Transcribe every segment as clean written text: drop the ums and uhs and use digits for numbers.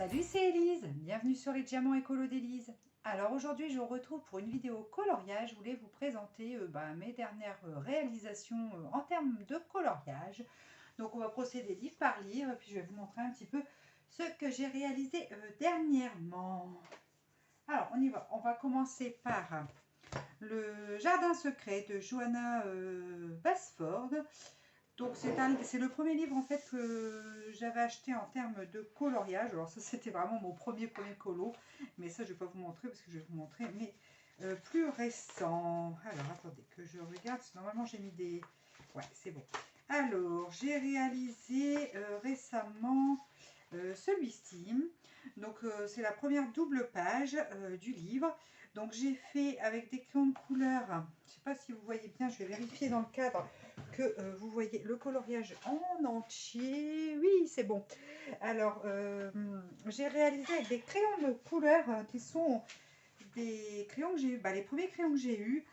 Salut, c'est Élise, bienvenue sur les diamants écolo d'Élise. Alors aujourd'hui je vous retrouve pour une vidéo coloriage. Je voulais vous présenter mes dernières réalisations en termes de coloriage. Donc on va procéder livre par livre, puis je vais vous montrer un petit peu ce que j'ai réalisé dernièrement. Alors on y va, on va commencer par le jardin secret de Johanna Basford. Donc c'est le premier livre en fait que j'avais acheté en termes de coloriage. Alors ça c'était vraiment mon premier colo, mais ça je ne vais pas vous montrer parce que je vais vous montrer mais plus récent. Alors attendez que je regarde, normalement j'ai mis des... Ouais, c'est bon. Alors j'ai réalisé récemment celui-ci. Donc c'est la première double page du livre. Donc j'ai fait avec des crayons de couleur, je ne sais pas si vous voyez bien, je vais vérifier dans le cadre que vous voyez le coloriage en entier. Oui, c'est bon. Alors j'ai réalisé avec des crayons de couleur qui sont des crayons que j'ai eu, les premiers crayons que j'ai eu.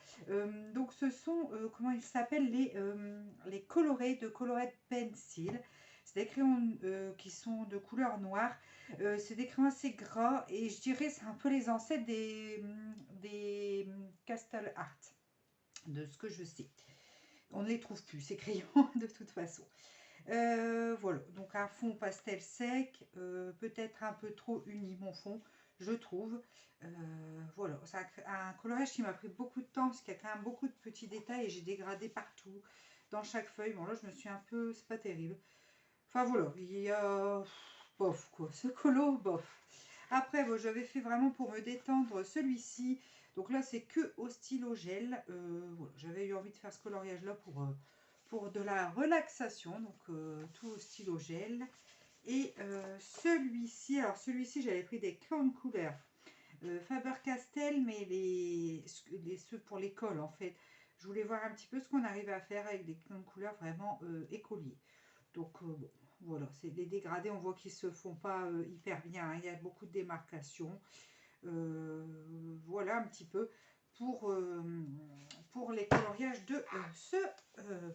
Donc ce sont, comment ils s'appellent, les colorés de Colored Pencil. C'est des crayons qui sont de couleur noire. C'est des crayons assez gras et je dirais c'est un peu les ancêtres des Castle Art, de ce que je sais. On ne les trouve plus, ces crayons, de toute façon. Voilà, donc un fond pastel sec, peut-être un peu trop uni mon fond, je trouve. Voilà, c'est un coloriage qui m'a pris beaucoup de temps parce qu'il y a quand même beaucoup de petits détails et j'ai dégradé partout, dans chaque feuille. Bon là je me suis un peu, c'est pas terrible. Enfin voilà, il y a... bof quoi, ce colo, bof. Après, bon, j'avais fait vraiment pour me détendre celui-ci. Donc là, c'est que au stylo gel. Voilà, j'avais eu envie de faire ce coloriage-là pour de la relaxation. Donc tout au stylo gel. Et celui-ci, alors celui-ci, j'avais pris des crayons de couleur Faber-Castell, mais ceux pour l'école en fait. Je voulais voir un petit peu ce qu'on arrivait à faire avec des crayons de couleur vraiment écoliers. Donc bon, voilà, c'est des dégradés, on voit qu'ils se font pas hyper bien, hein. Il y a beaucoup de démarcations. Voilà un petit peu pour les coloriages de ce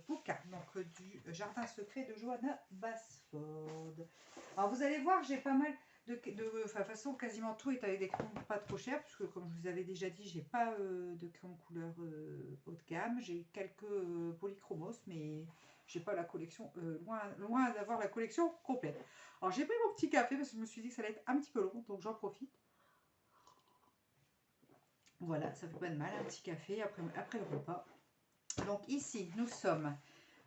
bouquin, donc du Jardin secret de Johanna Basford. Alors vous allez voir, j'ai pas mal de toute façon quasiment tout est avec des crayons pas trop chers, puisque comme je vous avais déjà dit, j'ai pas de crayons de couleur haut de gamme. J'ai quelques polychromos, mais j'ai pas la collection, loin d'avoir la collection complète. Alors j'ai pris mon petit café parce que je me suis dit que ça allait être un petit peu long, donc j'en profite. Voilà, ça fait pas de mal, un petit café après le repas. Donc ici, nous sommes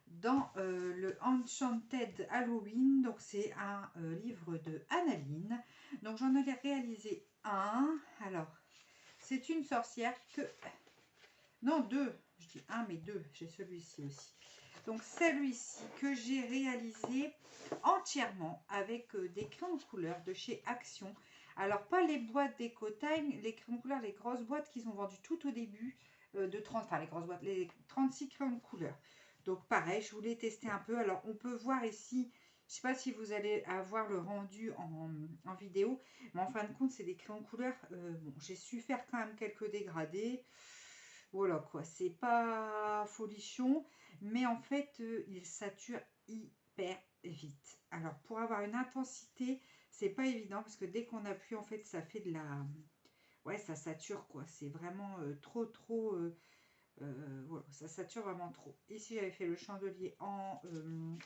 dans le Enchanted Halloween. Donc c'est un livre de Annaline. Donc j'en ai réalisé un. Alors, c'est une sorcière que... Non, deux. Je dis un, mais deux. J'ai celui-ci aussi. Donc celui-ci que j'ai réalisé entièrement avec des crayons de couleur de chez Action. Alors pas les boîtes d'Ecotime, les crayons de couleur, les grosses boîtes qu'ils ont vendues tout au début de 30, enfin les grosses boîtes, les 36 crayons de couleur. Donc pareil, je voulais tester un peu. Alors on peut voir ici, je ne sais pas si vous allez avoir le rendu en vidéo, mais en fin de compte c'est des crayons de couleur. Bon, j'ai su faire quand même quelques dégradés. Voilà quoi, c'est pas folichon, mais en fait, il sature hyper vite. Alors, pour avoir une intensité, c'est pas évident parce que dès qu'on appuie, en fait, ça fait de la... Ouais, ça sature quoi, c'est vraiment trop... voilà, ça sature vraiment trop. Ici, j'avais fait le chandelier en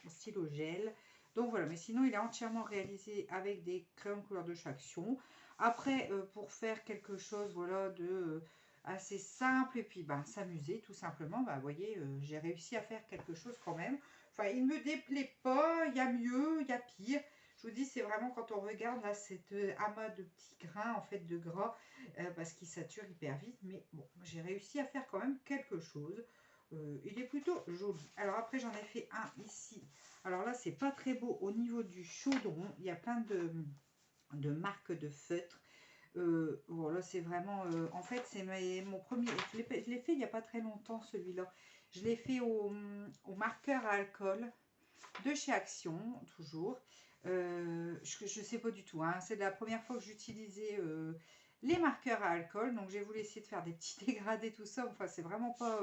stylo gel. Donc voilà, mais sinon, il est entièrement réalisé avec des crayons de couleur de chaque action. Après, pour faire quelque chose, voilà, de assez simple et puis s'amuser tout simplement, vous voyez, j'ai réussi à faire quelque chose quand même. Enfin, il ne me déplaît pas, il y a mieux, il y a pire. Je vous dis, c'est vraiment quand on regarde là, cet amas de petits grains en fait de gras, parce qu'il sature hyper vite. Mais bon, j'ai réussi à faire quand même quelque chose. Il est plutôt joli. Alors après, j'en ai fait un ici. Alors là, c'est pas très beau au niveau du chaudron. Il y a plein de marques de feutres. Voilà, c'est vraiment... en fait, c'est mon premier... Je l'ai fait il n'y a pas très longtemps, celui-là. Je l'ai fait au marqueur à alcool de chez Action, toujours. Je ne sais pas du tout, hein. C'est la première fois que j'utilisais les marqueurs à alcool. Donc, j'ai voulu essayer de faire des petits dégradés, tout ça. Enfin, c'est vraiment pas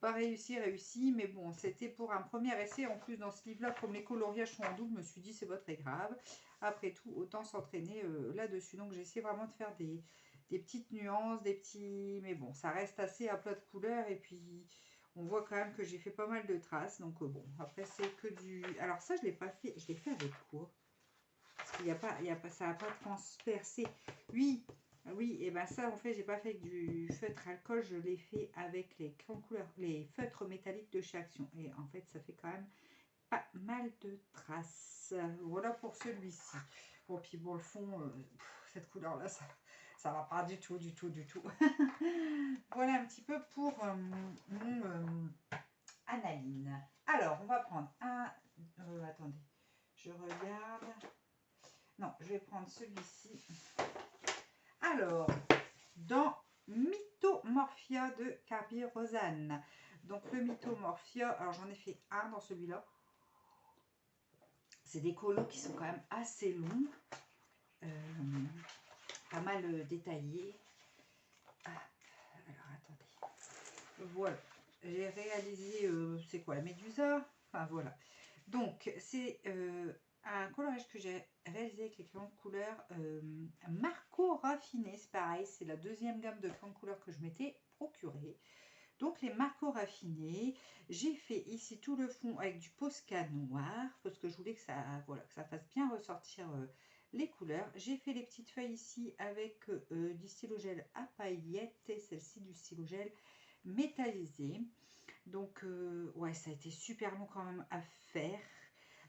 Pas réussi, mais bon, c'était pour un premier essai. En plus, dans ce livre-là, comme les coloriages sont en double, je me suis dit, c'est pas très grave. Après tout, autant s'entraîner là-dessus. Donc, j'ai essayé vraiment de faire des petites nuances, des petits... Mais bon, ça reste assez à plat de couleurs. Et puis, on voit quand même que j'ai fait pas mal de traces. Donc, bon, après, c'est que du... Alors ça, je l'ai pas fait. Je l'ai fait avec quoi? Parce qu'il n'y a pas, ça n'a pas transpercé. Oui, oui, et ben ça, en fait, j'ai pas fait avec du feutre alcool, je l'ai fait avec les crayons de couleur, les feutres métalliques de chez Action. Et en fait, ça fait quand même pas mal de traces. Voilà pour celui-ci. Bon, puis bon, le fond, cette couleur-là, ça va pas du tout, du tout, du tout. Voilà un petit peu pour mon analine. Alors, on va prendre un... attendez, je regarde. Non, je vais prendre celui-ci. Alors, dans Mythomorphia de Carbier Rosanne. Donc, le Mythomorphia, alors j'en ai fait un dans celui-là. C'est des colos qui sont quand même assez longs. Pas mal détaillés. Ah, alors, attendez. Voilà. J'ai réalisé, c'est quoi, la Médusa? Enfin, voilà. Donc, c'est un coloriage que j'ai réalisé avec les crayons de couleur Marco Raffiné. C'est pareil, c'est la deuxième gamme de crayons de couleur que je m'étais procuré. Donc, les Marco Raffinés. J'ai fait ici tout le fond avec du Posca noir parce que je voulais que ça, voilà, que ça fasse bien ressortir les couleurs. J'ai fait les petites feuilles ici avec du stylo gel à paillettes et celle-ci du stylo gel métallisé. Donc, ouais, ça a été super long quand même à faire.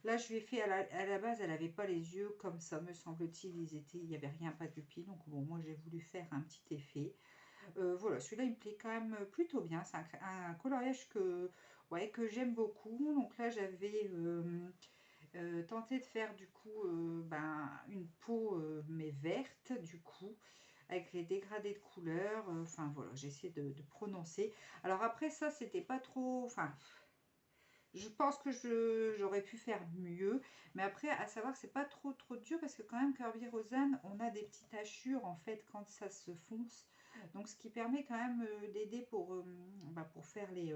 Là, je lui ai fait à la base, elle n'avait pas les yeux comme ça, me semble-t-il. Il n'y avait rien, pas de pupille. Donc, bon, moi, j'ai voulu faire un petit effet. Voilà, celui-là, il me plaît quand même plutôt bien. C'est un coloriage ouais, que j'aime beaucoup. Donc là, j'avais tenté de faire du coup une peau, mais verte, du coup avec les dégradés de couleurs, enfin voilà, j'ai essayé de prononcer. Alors après ça, c'était pas trop, enfin, je pense que j'aurais pu faire mieux, mais après, à savoir que c'est pas trop dur, parce que quand même, Kirby Rosanne, on a des petites hachures, en fait, quand ça se fonce, donc ce qui permet quand même d'aider pour faire les...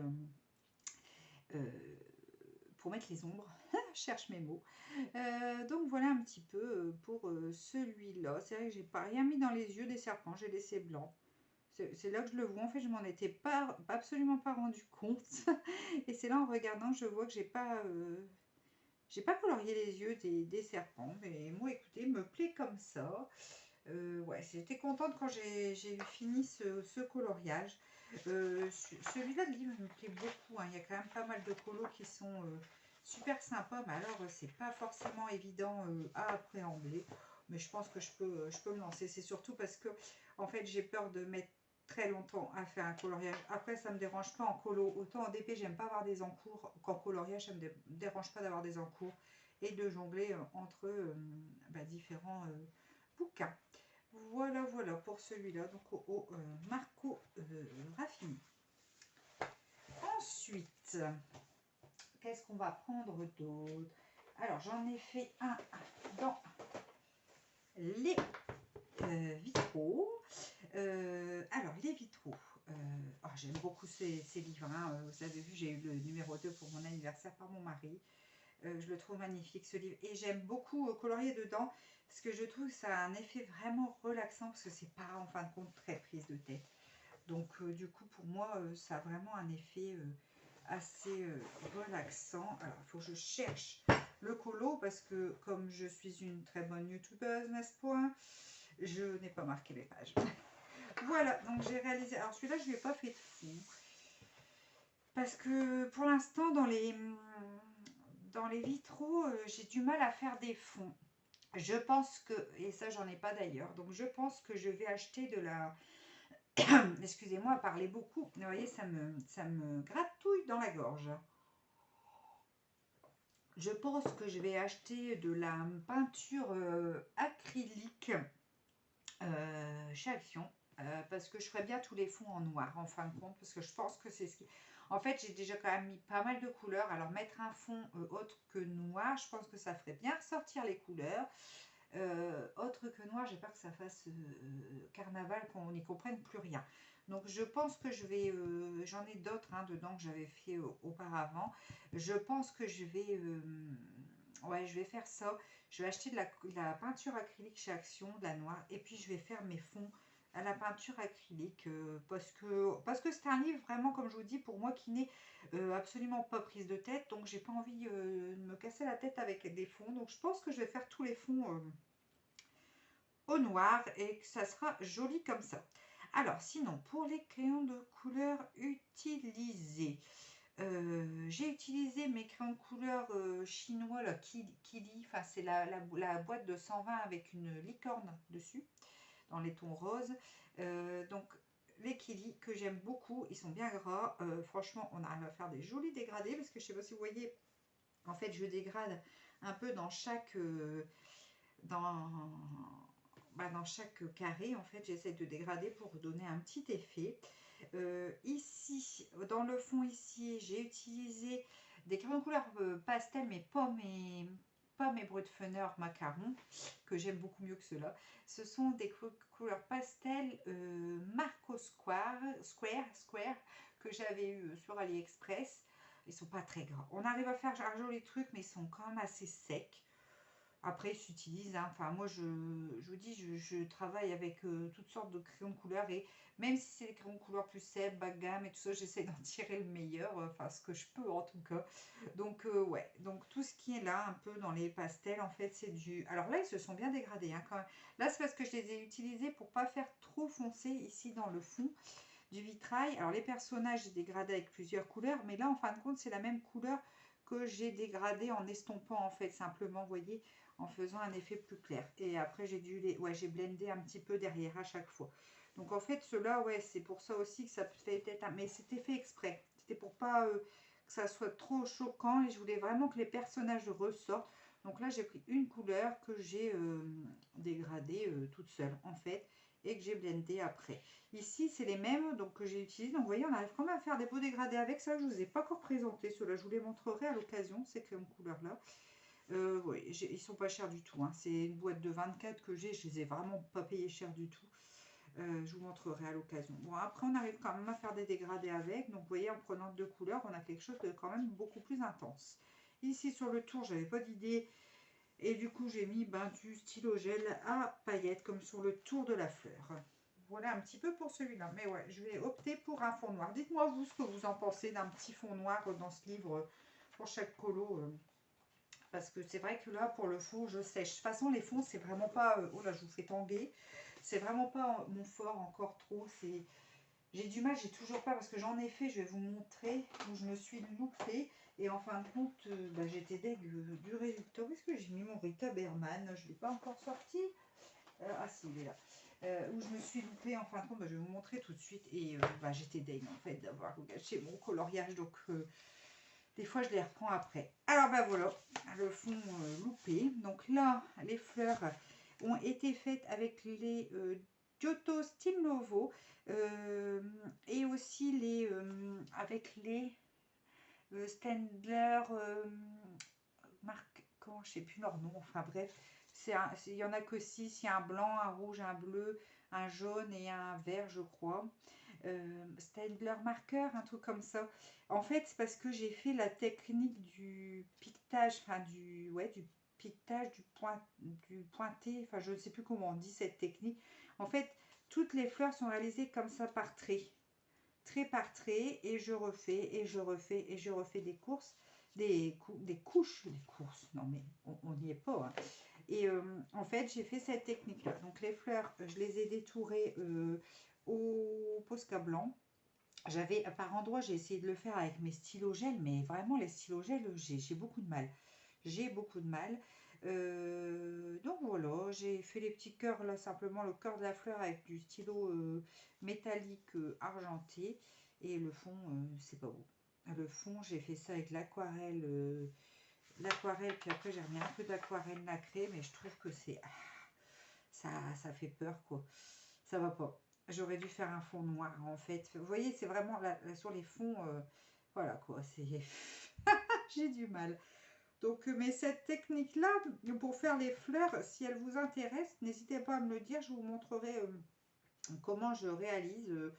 pour mettre les ombres, je cherche mes mots. Donc voilà un petit peu pour celui-là. C'est vrai que j'ai pas rien mis dans les yeux des serpents, j'ai laissé blanc. C'est là que je le vois. En fait, je m'en étais absolument pas rendu compte. Et c'est là en regardant que je vois que j'ai pas colorié les yeux des serpents. Mais moi, écoutez, il me plaît comme ça. Ouais, j'étais contente quand j'ai eu fini ce coloriage. Celui-là de livre me plaît beaucoup, hein. Il y a quand même pas mal de colos qui sont super sympas. Mais alors, c'est pas forcément évident à appréhender. Mais je pense que je peux me lancer. C'est surtout parce que, en fait, j'ai peur de mettre très longtemps à faire un coloriage. Après, ça me dérange pas en colo. Autant en DP, j'aime pas avoir des encours. Qu'en coloriage, ça me dérange pas d'avoir des encours et de jongler entre différents bouquins. Voilà, voilà pour celui-là, donc au Marco Raffini. Ensuite, qu'est-ce qu'on va prendre d'autre? Alors, j'en ai fait un dans les vitraux. Alors, les vitraux. Oh, j'aime beaucoup ces livres. Hein. Vous avez vu, j'ai eu le numéro 2 pour mon anniversaire par mon mari. Je le trouve magnifique ce livre. Et j'aime beaucoup colorier dedans parce que je trouve que ça a un effet vraiment relaxant parce que c'est pas en fin de compte très prise de tête. Donc du coup pour moi ça a vraiment un effet assez relaxant. Alors il faut que je cherche le colo parce que comme je suis une très bonne youtubeuse, n'est-ce point, je n'ai pas marqué les pages. Voilà, donc j'ai réalisé. Alors celui-là je ne lui ai pas fait de fond. Parce que pour l'instant dans les vitraux, j'ai du mal à faire des fonds. Je pense que, et ça j'en ai pas d'ailleurs, donc je pense que je vais acheter de la... Excusez-moi à parler beaucoup, vous voyez ça me gratouille dans la gorge. Je pense que je vais acheter de la peinture acrylique chez Action. Parce que je ferais bien tous les fonds en noir en fin de compte, parce que je pense que c'est ce qui... En fait, j'ai déjà quand même mis pas mal de couleurs, alors mettre un fond autre que noir, je pense que ça ferait bien ressortir les couleurs. Autre que noir, j'ai peur que ça fasse carnaval, qu'on n'y comprenne plus rien. Donc je pense que je vais, j'en ai d'autres hein, dedans que j'avais fait auparavant. Je pense que je vais, ouais, je vais faire ça. Je vais acheter de la peinture acrylique chez Action, de la noire, et puis je vais faire mes fonds à la peinture acrylique parce que c'est un livre vraiment, comme je vous dis, pour moi qui n'est absolument pas prise de tête. Donc j'ai pas envie de me casser la tête avec des fonds. Donc je pense que je vais faire tous les fonds au noir et que ça sera joli comme ça. Alors sinon, pour les crayons de couleur utilisés, j'ai utilisé mes crayons de couleur chinois, là, Kili, enfin c'est la boîte de 120 avec une licorne dessus, dans les tons roses. Donc les Kili que j'aime beaucoup, ils sont bien gras. Franchement, on arrive à faire des jolis dégradés parce que je sais pas si vous voyez, en fait je dégrade un peu dans chaque... dans, dans chaque carré, en fait, j'essaie de dégrader pour donner un petit effet. Ici, dans le fond, ici, j'ai utilisé des crayons de couleur pastel, mais pas mes Brutfunner macarons, que j'aime beaucoup mieux que ceux-là. Ce sont des couleurs pastel Marco Square, que j'avais eu sur AliExpress. Ils sont pas très gras. On arrive à faire un joli truc, mais ils sont quand même assez secs. Après, ils s'utilisent, hein. Enfin, moi, je vous dis, je travaille avec toutes sortes de crayons de couleur et même si c'est des crayons de couleur plus simples, bas de gamme et tout ça, j'essaie d'en tirer le meilleur, enfin, ce que je peux en tout cas. Donc, ouais, donc tout ce qui est là, un peu dans les pastels, en fait, c'est du... Alors là, ils se sont bien dégradés, hein, quand même. Là, c'est parce que je les ai utilisés pour pas faire trop foncé ici dans le fond du vitrail. Alors, les personnages, j'ai dégradé avec plusieurs couleurs, mais là, en fin de compte, c'est la même couleur que j'ai dégradé en estompant, en fait, simplement, vous voyez, en faisant un effet plus clair. Et après, j'ai dû les... Ouais, j'ai blendé un petit peu derrière à chaque fois. Donc, en fait, ceux-là, ouais, c'est pour ça aussi que ça fait peut-être... Mais c'était fait exprès. C'était pour pas que ça soit trop choquant. Et je voulais vraiment que les personnages ressortent. Donc là, j'ai pris une couleur que j'ai dégradée toute seule, en fait. Et que j'ai blendé après. Ici, c'est les mêmes donc, que j'ai utilisés. Donc, vous voyez, on arrive quand même à faire des beaux dégradés avec ça. Je ne vous ai pas encore présenté. Ceux-là, je vous les montrerai à l'occasion, ces crayons de couleur-là. Oui, ils sont pas chers du tout, hein. C'est une boîte de 24 que j'ai. Je les ai vraiment pas payés cher du tout. Je vous montrerai à l'occasion. Bon, après, on arrive quand même à faire des dégradés avec. Donc, vous voyez, en prenant deux couleurs, on a quelque chose de quand même beaucoup plus intense. Ici, sur le tour, j'avais pas d'idée. Et du coup, j'ai mis du stylo gel à paillettes, comme sur le tour de la fleur. Voilà un petit peu pour celui-là. Mais ouais, je vais opter pour un fond noir. Dites-moi, vous, ce que vous en pensez d'un petit fond noir dans ce livre pour chaque colo. Parce que c'est vrai que là, pour le fond, je sèche. De toute façon, les fonds, c'est vraiment pas... oh là, je vous fais tanguer. C'est vraiment pas mon fort encore trop. J'ai du mal, j'ai toujours pas, parce que j'en ai fait, je vais vous montrer, où je me suis loupée. Et en fin de compte, j'étais deg du résultat. Où est-ce que j'ai mis mon Rita Berman? Je ne l'ai pas encore sorti. Ah si, il est là. Où je me suis loupée, en fin de compte, je vais vous montrer tout de suite. Et j'étais deg, en fait, d'avoir gâché mon coloriage. Donc... des fois, je les reprends après. Alors, voilà, le fond loupé. Donc là, les fleurs ont été faites avec les Giotto Steam Novo et aussi avec les Stendler marque, comment, je sais plus leur nom. Enfin bref, il y en a que 6. Il y a un blanc, un rouge, un bleu, un jaune et un vert, je crois. Stendler marker, un truc comme ça. En fait, c'est parce que j'ai fait la technique du piquetage, enfin du piquetage, du pointé, enfin je ne sais plus comment on dit cette technique. En fait, toutes les fleurs sont réalisées comme ça par trait par trait, et je refais, et je refais, et je refais des courses, des couches, non mais on n'y est pas, hein. Et en fait, j'ai fait cette technique-là. Donc les fleurs, je les ai détourées au Posca blanc. Par endroits, j'ai essayé de le faire avec mes stylos gel, mais vraiment les stylos gel, j'ai beaucoup de mal. J'ai beaucoup de mal. Donc voilà, j'ai fait les petits cœurs là, simplement le cœur de la fleur avec du stylo métallique argenté. Et le fond, c'est pas beau. Le fond, j'ai fait ça avec l'aquarelle. L'aquarelle, puis après j'ai remis un peu d'aquarelle nacrée, mais je trouve que c'est... ça fait peur, quoi. Ça va pas. J'aurais dû faire un fond noir, en fait. Vous voyez, c'est vraiment là, sur les fonds... voilà, quoi, c'est... j'ai du mal. Donc, mais cette technique-là, pour faire les fleurs, si elle vous intéresse, n'hésitez pas à me le dire. Je vous montrerai comment je réalise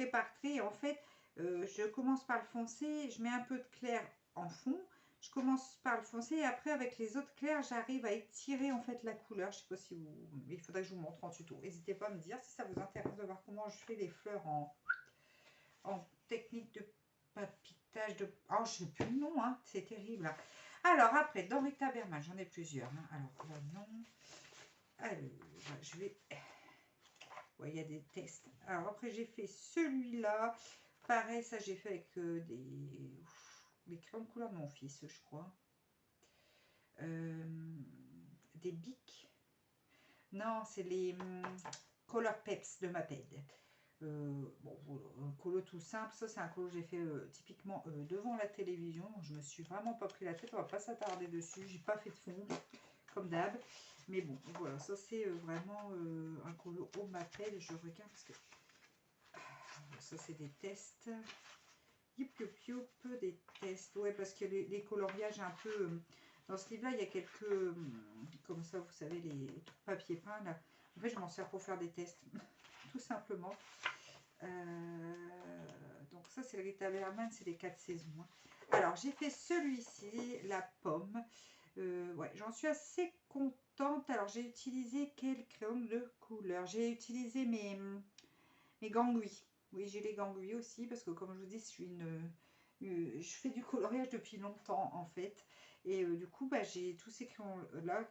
trait par trait. Et en fait, je commence par le foncé, je mets un peu de clair en fond. Je commence par le foncé et après avec les autres clairs, j'arrive à étirer en fait la couleur. Je sais pas si vous... Il faudrait que je vous montre en tuto. N'hésitez pas à me dire si ça vous intéresse de voir comment je fais les fleurs en technique de papitage de... Oh, je sais plus le nom, hein. C'est terrible. Hein. Alors après, dans Rita Berman, j'en ai plusieurs. Hein. Alors là, non. Allez, je vais... Ouais, il y a des tests. Alors après, j'ai fait celui-là. Pareil, ça j'ai fait avec des crayons de couleur de mon fils, je crois. Des bics. Non, c'est les Color Peps de Maped. Bon, voilà, un colo tout simple. Ça, c'est un colo que j'ai fait typiquement devant la télévision. Donc, je me suis vraiment pas pris la tête. On va pas s'attarder dessus. J'ai pas fait de fond, comme d'hab. Mais bon, voilà, ça c'est vraiment un colo au Maped. Je regarde parce que ça c'est des tests. Youp, youp, youp, des tests. Ouais, parce que les coloriages un peu... dans ce livre-là, il y a quelques... comme ça, vous savez, les papiers peints, là. En fait, je m'en sers pour faire des tests, tout simplement. Donc ça, c'est le Rita Berman, c'est les 4 saisons. Hein. Alors, j'ai fait celui-ci, la pomme. Ouais, j'en suis assez contente. Alors, j'ai utilisé quel crayon de couleur? J'ai utilisé mes gangouis. Oui, j'ai les gangouis aussi parce que comme je vous dis, je fais du coloriage depuis longtemps en fait. Et du coup, bah, j'ai tous ces crayons-là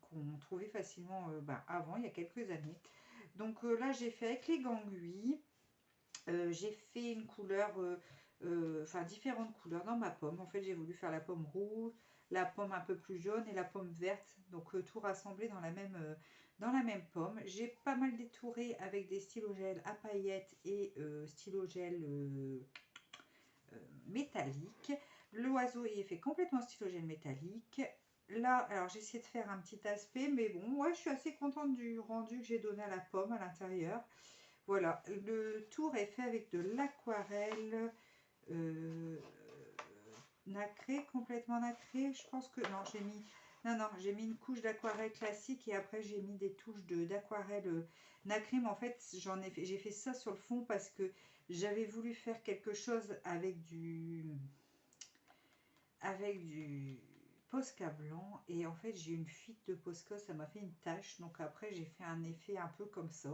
qu'on trouvait facilement avant, il y a quelques années. Donc là, j'ai fait avec les gangouis. J'ai fait une couleur, enfin différentes couleurs dans ma pomme. En fait, j'ai voulu faire la pomme rouge, la pomme un peu plus jaune et la pomme verte. Donc tout rassemblé dans la même pomme. J'ai pas mal détouré avec des stylos-gel à paillettes et stylo-gel métallique. L'oiseau est fait complètement stylo-gel métallique. Là, alors j'ai essayé de faire un petit aspect, mais bon, ouais, je suis assez contente du rendu que j'ai donné à la pomme à l'intérieur. Voilà, le tour est fait avec de l'aquarelle nacrée, complètement nacrée. Je pense que non, j'ai mis une couche d'aquarelle classique et après j'ai mis des touches d'aquarelle nacrée. Mais en fait, j'ai fait ça sur le fond parce que j'avais voulu faire quelque chose avec du Posca blanc et en fait j'ai eu une fuite de Posca, ça m'a fait une tache. Donc après j'ai fait un effet un peu comme ça.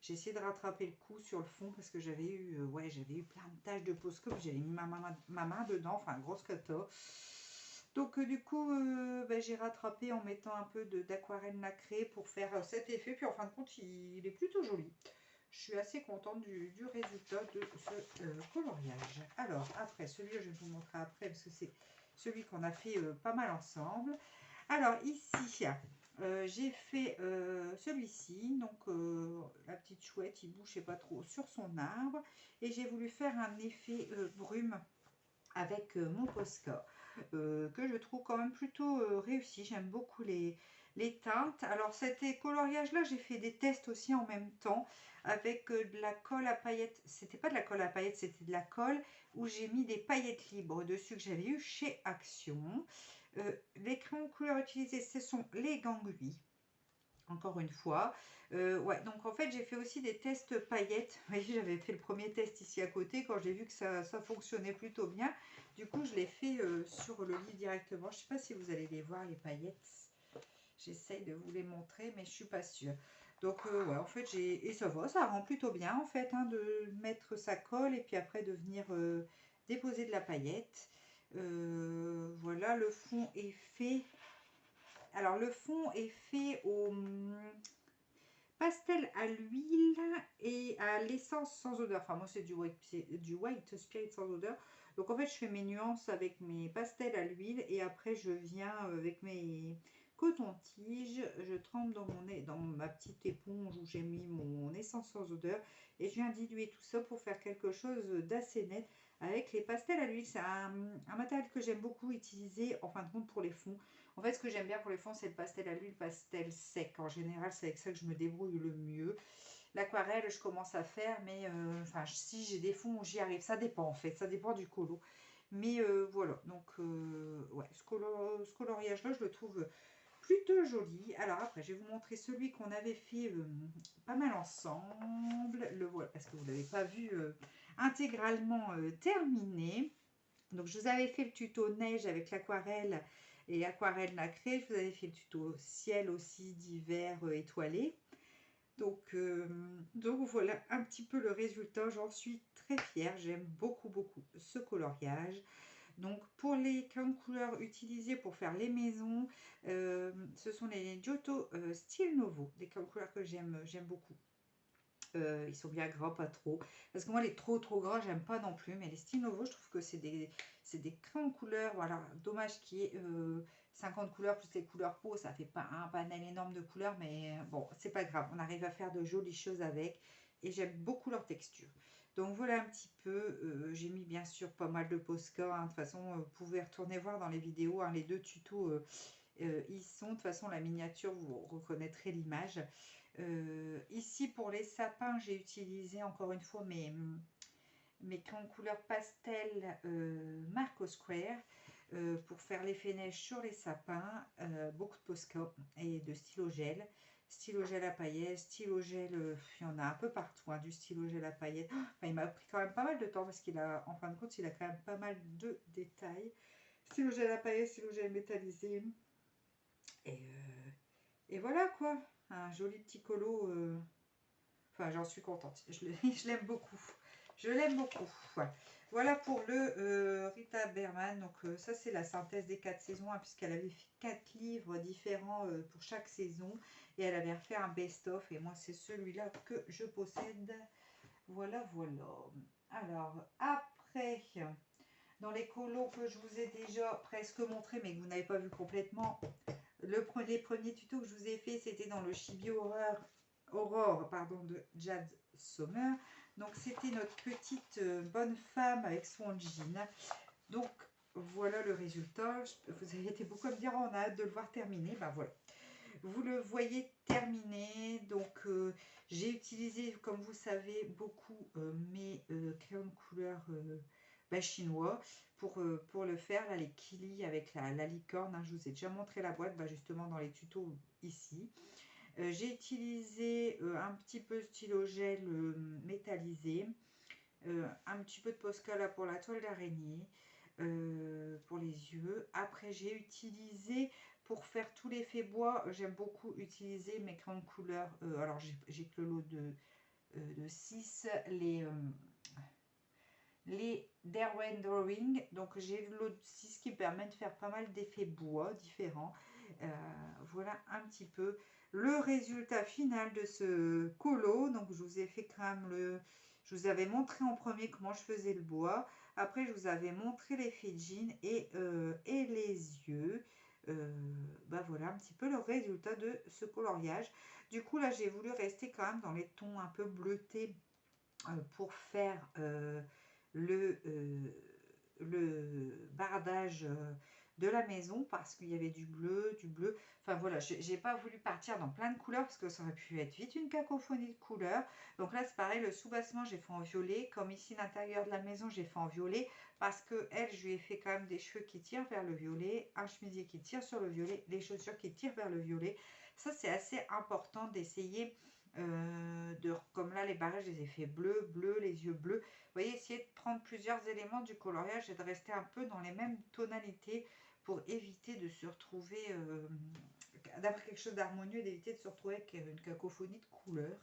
J'ai essayé de rattraper le coup sur le fond parce que j'avais eu, j'avais eu plein de taches de Posca, j'avais mis ma main dedans, enfin grosse cata. Donc du coup, j'ai rattrapé en mettant un peu d'aquarelle nacrée pour faire cet effet. Puis en fin de compte, il est plutôt joli. Je suis assez contente du résultat de ce coloriage. Alors après, celui-là, je vais vous montrer après parce que c'est celui qu'on a fait pas mal ensemble. Alors ici, j'ai fait celui-ci, donc la petite chouette, il bougeait pas trop sur son arbre. Et j'ai voulu faire un effet brume avec mon Posca, que je trouve quand même plutôt réussi. J'aime beaucoup les teintes. Alors cet coloriage-là, j'ai fait des tests aussi en même temps avec de la colle à paillettes. C'était pas de la colle à paillettes, c'était de la colle où j'ai mis des paillettes libres dessus que j'avais eu chez Action. Les crayons couleurs utilisés, ce sont les gangouis. Encore une fois. Ouais, donc en fait, j'ai fait aussi des tests paillettes. Vous voyez, j'avais fait le premier test ici à côté quand j'ai vu que ça fonctionnait plutôt bien. Du coup, je l'ai fait sur le livre directement. Je ne sais pas si vous allez les voir, les paillettes. J'essaye de vous les montrer, mais je ne suis pas sûre. Donc, ouais, en fait, et ça va, ça rend plutôt bien, en fait, hein, de mettre sa colle et puis après de venir déposer de la paillette. Voilà, le fond est fait. Alors, le fond est fait au pastel à l'huile et à l'essence sans odeur. Enfin, moi, c'est du white spirit sans odeur. Donc, en fait, je fais mes nuances avec mes pastels à l'huile et après, je viens avec mes cotons-tiges. Je trempe dans ma petite éponge où j'ai mis mon essence sans odeur et je viens diluer tout ça pour faire quelque chose d'assez net avec les pastels à l'huile. C'est un matériel que j'aime beaucoup utiliser en fin de compte pour les fonds. En fait, ce que j'aime bien pour les fonds, c'est le pastel à l'huile, pastel sec. En général, c'est avec ça que je me débrouille le mieux. L'aquarelle, je commence à faire, mais si j'ai des fonds où j'y arrive, ça dépend en fait, ça dépend du colo. Mais voilà, donc ouais, ce coloriage-là, je le trouve plutôt joli. Alors après, je vais vous montrer celui qu'on avait fait pas mal ensemble. Le voilà, parce que vous ne l'avez pas vu intégralement terminé. Donc, je vous avais fait le tuto neige avec l'aquarelle et aquarelle nacrée. Je vous avais fait le tuto ciel aussi d'hiver étoilé. Donc voilà un petit peu le résultat. J'en suis très fière. J'aime beaucoup, beaucoup ce coloriage. Donc pour les crayons de couleur utilisés pour faire les maisons, ce sont les Giotto Style Novo. Des crayons de couleur que j'aime beaucoup. Ils sont bien gras, pas trop. Parce que moi, les trop gras, j'aime pas non plus. Mais les Style Novo, je trouve que c'est des crayons de couleur. Voilà, dommage qu'il y ait 50 couleurs plus les couleurs peau. Ça fait pas un panel énorme de couleurs. Mais bon, c'est pas grave. On arrive à faire de jolies choses avec. Et j'aime beaucoup leur texture. Donc voilà un petit peu. J'ai mis bien sûr pas mal de Posca. Hein. De toute façon, vous pouvez retourner voir dans les vidéos. Hein, les deux tutos, ils sont. De toute façon, la miniature, vous reconnaîtrez l'image. Ici pour les sapins, j'ai utilisé encore une fois mes crayons de couleur pastel Marco Square pour faire l'effet neige sur les sapins. Beaucoup de Posca et de stylo gel. Stylo gel à paillettes, stylo gel, il y en a un peu partout, hein, du stylo gel à paillettes. Enfin, il m'a pris quand même pas mal de temps parce qu'il a, en fin de compte, il a quand même pas mal de détails. Stylo gel à paillettes, stylo gel métallisé. Et voilà quoi, un joli petit colo. Enfin, j'en suis contente. Je l'aime beaucoup. Je l'aime beaucoup. Voilà, voilà pour le Rita Berman. Donc, ça, c'est la synthèse des 4 saisons, hein, puisqu'elle avait fait 4 livres différents pour chaque saison. Et elle avait refait un best-of. Et moi, c'est celui-là que je possède. Voilà, voilà. Alors, après, dans les colos que je vous ai déjà presque montré, mais que vous n'avez pas vu complètement, les premiers tutos que je vous ai fait, c'était dans le Chibi Aurore de Jade Sommer. Donc c'était notre petite bonne femme avec son jean. Donc voilà le résultat. Vous avez été beaucoup à me dire, oh, on a hâte de le voir terminé. Ben voilà. Vous le voyez terminé. Donc j'ai utilisé, comme vous savez, beaucoup mes crayons de couleur chinois pour le faire. Là, les Kili avec la licorne. Hein, je vous ai déjà montré la boîte justement dans les tutos ici. J'ai utilisé un petit peu de stylo gel métallisé, un petit peu de Posca là pour la toile d'araignée, pour les yeux. Après, j'ai utilisé, pour faire tout l'effet bois, j'aime beaucoup utiliser mes crayons de couleur. Alors, j'ai que le lot de 6, les Derwent Drawing. Donc, j'ai le lot de 6 qui permet de faire pas mal d'effets bois différents. Voilà un petit peu le résultat final de ce colo. Donc je vous ai fait quand même je vous avais montré en premier comment je faisais le bois. Après je vous avais montré l'effet jean et les yeux. Voilà un petit peu le résultat de ce coloriage. Du coup là j'ai voulu rester quand même dans les tons un peu bleutés pour faire le bardage de la maison, parce qu'il y avait du bleu. Enfin voilà, j'ai pas voulu partir dans plein de couleurs parce que ça aurait pu être vite une cacophonie de couleurs. Donc là c'est pareil, le sous-bassement j'ai fait en violet, comme ici l'intérieur de la maison j'ai fait en violet, parce que elle, je lui ai fait quand même des cheveux qui tirent vers le violet, un chemisier qui tire sur le violet, des chaussures qui tirent vers le violet. Ça c'est assez important d'essayer comme là les barrettes je les ai fait bleu, les yeux bleus. Vous voyez, essayer de prendre plusieurs éléments du coloriage et de rester un peu dans les mêmes tonalités pour éviter de se retrouver, d'avoir quelque chose d'harmonieux, d'éviter de se retrouver avec une cacophonie de couleurs.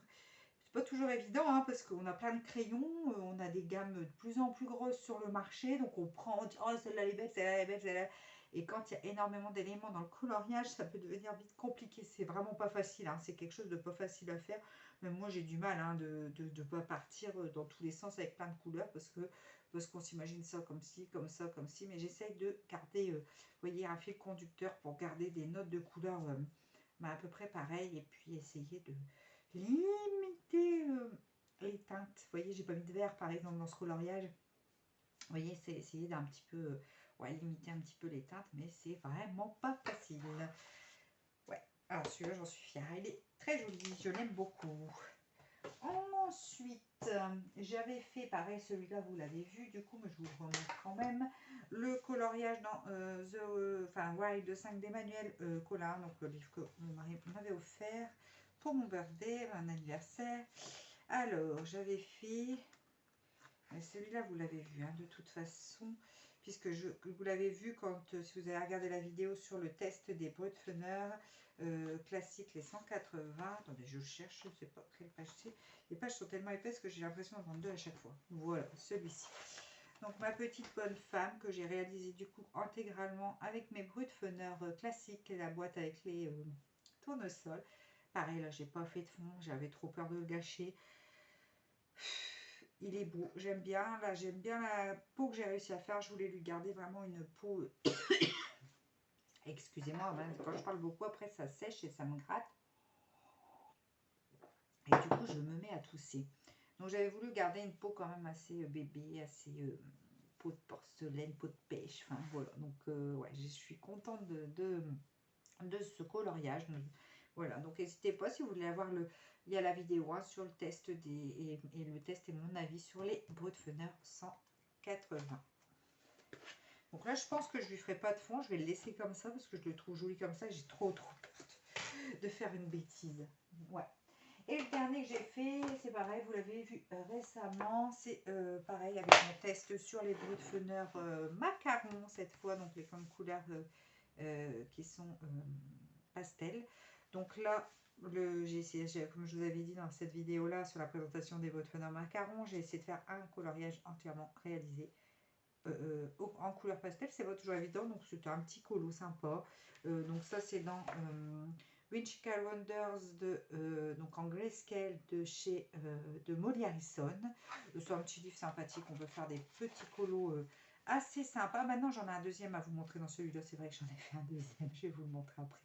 C'est pas toujours évident, hein, parce qu'on a plein de crayons, on a des gammes de plus en plus grosses sur le marché, donc on prend, on dit oh celle-là elle est belle, celle-là elle est belle, celle-là. Et quand il y a énormément d'éléments dans le coloriage, ça peut devenir vite compliqué. C'est vraiment pas facile, hein, c'est quelque chose de pas facile à faire. Même moi j'ai du mal, hein, de ne pas partir dans tous les sens avec plein de couleurs, parce qu'on s'imagine ça comme ci, comme ça, comme ci. Mais j'essaye de garder, vous voyez, un fil conducteur pour garder des notes de couleurs à peu près pareilles, et puis essayer de limiter les teintes. Vous voyez, j'ai pas mis de vert par exemple dans ce coloriage. Vous voyez, c'est essayer d'un petit peu limiter un petit peu les teintes, mais c'est vraiment pas facile. Ouais, alors celui-là j'en suis fière, il est très joli, je l'aime beaucoup. Ensuite, j'avais fait, pareil, celui-là, vous l'avez vu, du coup, mais je vous le remontre quand même, le coloriage dans Wild de 5 d'Emmanuel Collin, donc le livre que mon mari m'avait offert pour mon birthday, un anniversaire. Alors, j'avais fait, celui-là, vous l'avez vu, hein, de toute façon, puisque vous l'avez vu quand, si vous avez regardé la vidéo sur le test des Brutfener classiques, les 180. Attendez, je cherche, je ne sais pas quelle page c'est. Les pages sont tellement épaisses que j'ai l'impression d'en prendre deux à chaque fois. Voilà, celui-ci. Donc, ma petite bonne femme que j'ai réalisé du coup intégralement avec mes Brutfener classiques, la boîte avec les tournesols. Pareil, là, j'ai pas fait de fond, j'avais trop peur de le gâcher. Il est beau, j'aime bien. Là, j'aime bien la peau que j'ai réussi à faire. Je voulais lui garder vraiment une peau. Excusez-moi, quand je parle beaucoup, après ça sèche et ça me gratte. Et du coup, je me mets à tousser. Donc, j'avais voulu garder une peau quand même assez bébé, assez peau de porcelaine, peau de pêche. Enfin, voilà. Donc, ouais, je suis contente de ce coloriage. Donc, voilà, donc n'hésitez pas si vous voulez avoir il y a la vidéo hein, sur le test et le test et mon avis sur les Brutfener 180. Donc là, je pense que je lui ferai pas de fond, je vais le laisser comme ça parce que je le trouve joli comme ça. J'ai trop peur de faire une bêtise. Ouais. Et le dernier que j'ai fait, c'est pareil, vous l'avez vu récemment, c'est pareil avec mon test sur les Brutfener macarons cette fois, donc les grandes couleurs qui sont pastel. Donc là, j'ai essayé, comme je vous avais dit dans cette vidéo là sur la présentation des Brutfener macarons, j'ai essayé de faire un coloriage entièrement réalisé en couleur pastel. C'est pas toujours évident, donc c'était un petit colo sympa. Donc ça c'est dans Whimsical Wonders donc en grayscale de chez de Molly Harrison. C'est un petit livre sympathique, on peut faire des petits colos assez sympas. Maintenant j'en ai un deuxième à vous montrer dans celui-là, c'est vrai que j'en ai fait un deuxième, je vais vous le montrer après.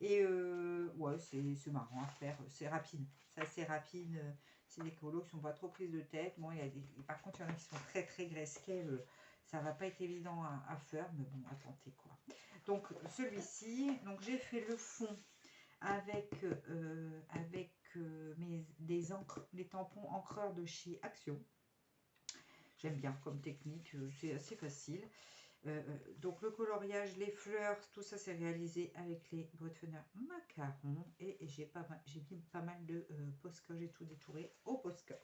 Et ouais, c'est marrant à faire, c'est rapide, c'est assez rapide. C'est des colos qui sont pas trop prises de tête. Bon, par contre, il y en a qui sont très très grayscale. Ça va pas être évident à faire, mais bon, à tenter quoi. Donc celui-ci, donc j'ai fait le fond avec des encres, des tampons encreurs de chez Action. J'aime bien comme technique, c'est assez facile. Donc le coloriage, les fleurs, tout ça c'est réalisé avec les Brutfener macarons et j'ai mis pas mal de Posca, j'ai tout détouré au Posca.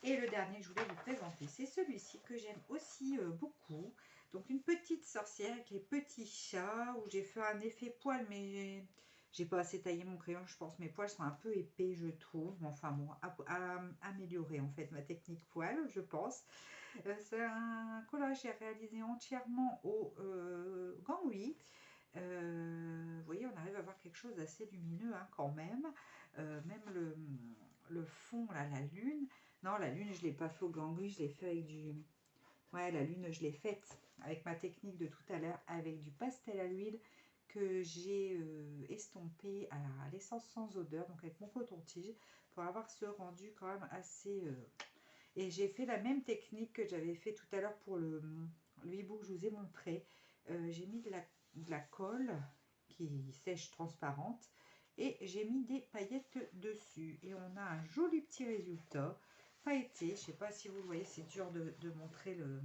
Et le dernier que je voulais vous présenter, c'est celui-ci que j'aime aussi beaucoup. Donc une petite sorcière avec les petits chats où j'ai fait un effet poil, mais j'ai pas assez taillé mon crayon, je pense. Mes poils sont un peu épais, je trouve. Enfin bon, à améliorer en fait ma technique poil, je pense. C'est un collage que j'ai réalisé entièrement au Gangui. Vous voyez, on arrive à voir quelque chose d'assez lumineux hein, quand même. Même le fond, là, la lune. Non, la lune, je ne l'ai pas fait au Gangui, je l'ai fait avec du... Ouais, la lune, je l'ai faite avec ma technique de tout à l'heure, avec du pastel à l'huile que j'ai estompé à l'essence sans odeur, donc avec mon coton-tige, pour avoir ce rendu quand même assez... Et j'ai fait la même technique que j'avais fait tout à l'heure pour le hibou que je vous ai montré. J'ai mis de la colle qui sèche transparente et j'ai mis des paillettes dessus. Et on a un joli petit résultat pailleté. Je ne sais pas si vous voyez, c'est dur de montrer le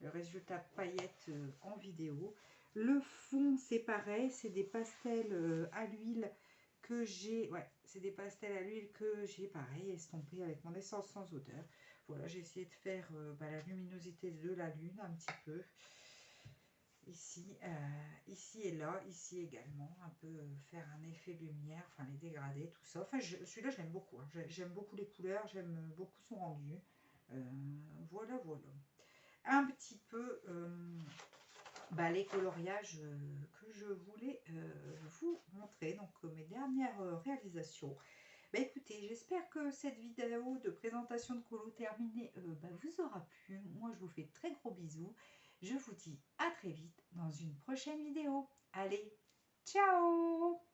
résultat paillettes en vidéo. Le fond, c'est pareil, c'est des pastels à l'huile que j'ai, ouais, c'est des pastels à l'huile que j'ai pareil estompé avec mon essence sans odeur. Voilà, j'ai essayé de faire la luminosité de la lune un petit peu. Ici, ici et là, ici également, un peu faire un effet lumière, enfin les dégradés, tout ça. Enfin, celui-là, je l'aime beaucoup. Hein. J'aime beaucoup les couleurs, j'aime beaucoup son rendu. Voilà, voilà. Un petit peu les coloriages que je voulais vous montrer, donc mes dernières réalisations. Bah écoutez, j'espère que cette vidéo de présentation de colo terminée vous aura plu. Moi, je vous fais de très gros bisous. Je vous dis à très vite dans une prochaine vidéo. Allez, ciao!